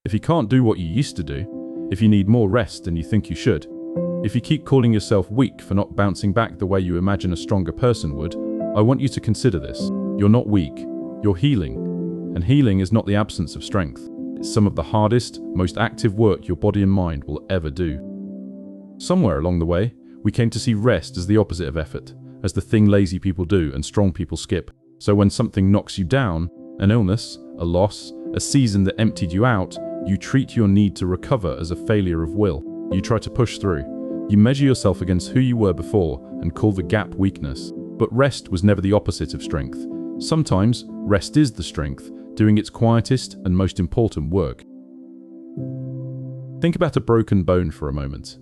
If you can't do what you used to do, if you need more rest than you think you should, if you keep calling yourself weak for not bouncing back the way you imagine a stronger person would, I want you to consider this. You're not weak, you're healing. And healing is not the absence of strength. It's some of the hardest, most active work your body and mind will ever do. Somewhere along the way, we came to see rest as the opposite of effort, as the thing lazy people do and strong people skip. So when something knocks you down, an illness, a loss, a season that emptied you out, you treat your need to recover as a failure of will. You try to push through. You measure yourself against who you were before and call the gap weakness. But rest was never the opposite of strength. Sometimes, rest is the strength, doing its quietest and most important work. Think about a broken bone for a moment.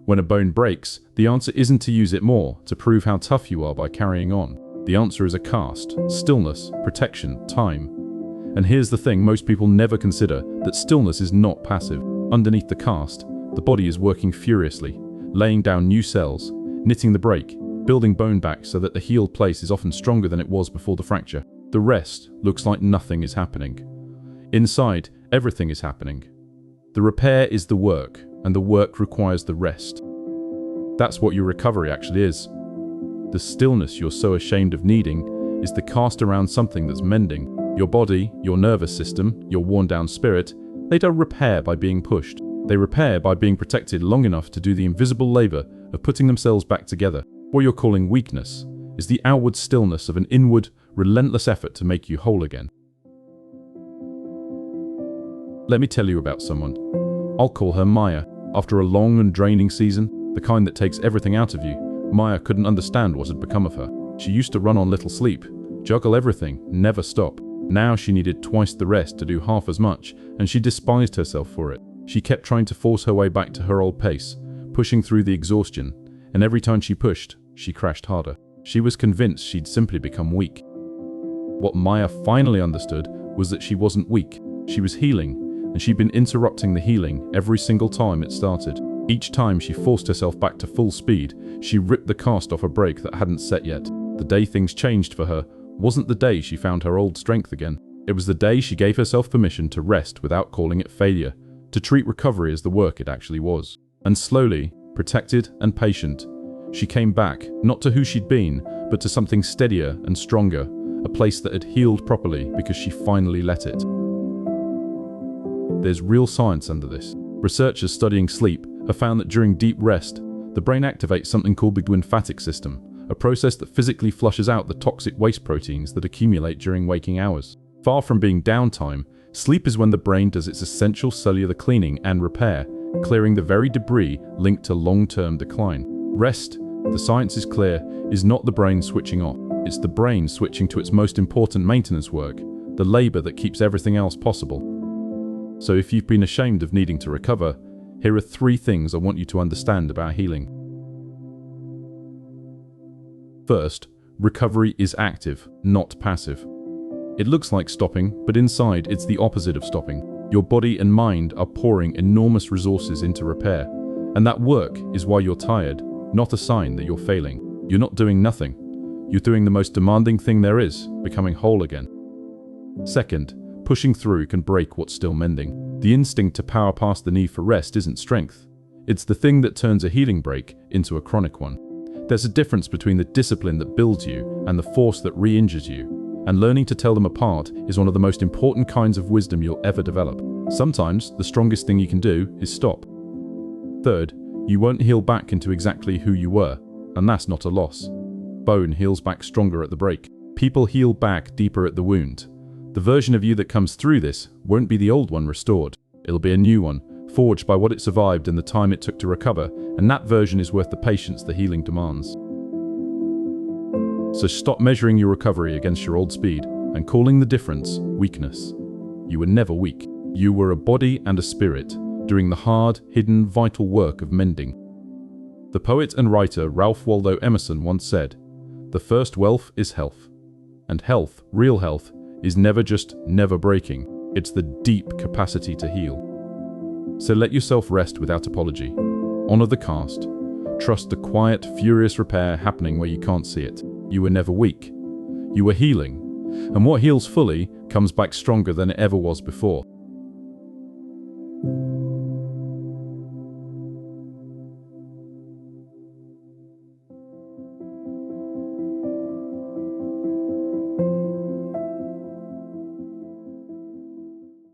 When a bone breaks, the answer isn't to use it more, to prove how tough you are by carrying on. The answer is a cast, stillness, protection, time. And here's the thing most people never consider, that stillness is not passive. Underneath the cast, the body is working furiously, laying down new cells, knitting the break, building bone back so that the healed place is often stronger than it was before the fracture. The rest looks like nothing is happening. Inside, everything is happening. The repair is the work, and the work requires the rest. That's what your recovery actually is. The stillness you're so ashamed of needing is the cast around something that's mending. Your body, your nervous system, your worn-down spirit, they don't repair by being pushed. They repair by being protected long enough to do the invisible labor of putting themselves back together. What you're calling weakness is the outward stillness of an inward, relentless effort to make you whole again. Let me tell you about someone. I'll call her Maya. After a long and draining season, the kind that takes everything out of you, Maya couldn't understand what had become of her. She used to run on little sleep, juggle everything, never stop. Now she needed twice the rest to do half as much, and she despised herself for it. She kept trying to force her way back to her old pace, pushing through the exhaustion, and every time she pushed, she crashed harder. She was convinced she'd simply become weak. What Maya finally understood was that she wasn't weak. She was healing, and she'd been interrupting the healing every single time it started. Each time she forced herself back to full speed, she ripped the cast off a break that hadn't set yet. The day things changed for her wasn't the day she found her old strength again. It was the day she gave herself permission to rest without calling it failure, to treat recovery as the work it actually was. And slowly, protected and patient, she came back, not to who she'd been, but to something steadier and stronger, a place that had healed properly because she finally let it. There's real science under this. Researchers studying sleep have found that during deep rest, the brain activates something called the lymphatic system, a process that physically flushes out the toxic waste proteins that accumulate during waking hours. Far from being downtime, sleep is when the brain does its essential cellular cleaning and repair, clearing the very debris linked to long-term decline. Rest, the science is clear, is not the brain switching off. It's the brain switching to its most important maintenance work, the labor that keeps everything else possible. So if you've been ashamed of needing to recover, here are 3 things I want you to understand about healing. First, recovery is active, not passive. It looks like stopping, but inside it's the opposite of stopping. Your body and mind are pouring enormous resources into repair, and that work is why you're tired, not a sign that you're failing. You're not doing nothing. You're doing the most demanding thing there is, becoming whole again. Second, pushing through can break what's still mending. The instinct to power past the need for rest isn't strength. It's the thing that turns a healing break into a chronic one. There's a difference between the discipline that builds you and the force that re-injures you, and learning to tell them apart is one of the most important kinds of wisdom you'll ever develop. Sometimes, the strongest thing you can do is stop. Third, you won't heal back into exactly who you were, and that's not a loss. Bone heals back stronger at the break. People heal back deeper at the wound. The version of you that comes through this won't be the old one restored. It'll be a new one, forged by what it survived and the time it took to recover, and that version is worth the patience the healing demands. So stop measuring your recovery against your old speed and calling the difference weakness. You were never weak. You were a body and a spirit, doing the hard, hidden, vital work of mending. The poet and writer Ralph Waldo Emerson once said, "The first wealth is health. And health, real health, is never just never breaking. It's the deep capacity to heal." So let yourself rest without apology. Honor the cast. Trust the quiet, furious repair happening where you can't see it. You were never weak. You were healing. And what heals fully comes back stronger than it ever was before.